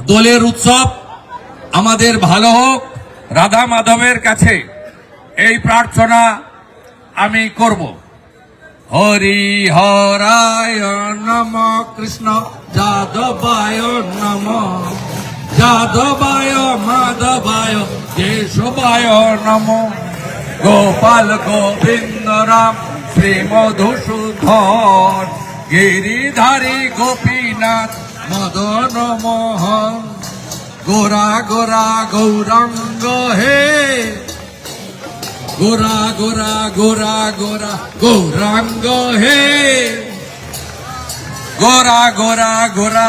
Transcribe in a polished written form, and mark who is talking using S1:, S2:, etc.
S1: দোলের উৎসব আমাদের ভালো হোক, রাধা মাধবের কাছে এই প্রার্থনা আমি করব। হরি হরায় নম, কৃষ্ণ যাদবায় নম, যাদবায় মাধবায় কেশবায় নম, গোপাল গোবিন্দ রাম শ্রী মধুসূদন, গিরিধারী গোপীনাথ মদন মোহন, গোরা গোরা গৌরাঙ্গ হে, গোরা গোরা গোরা গোরা গৌরাঙ্গ হে, গোরা গোরা গোরা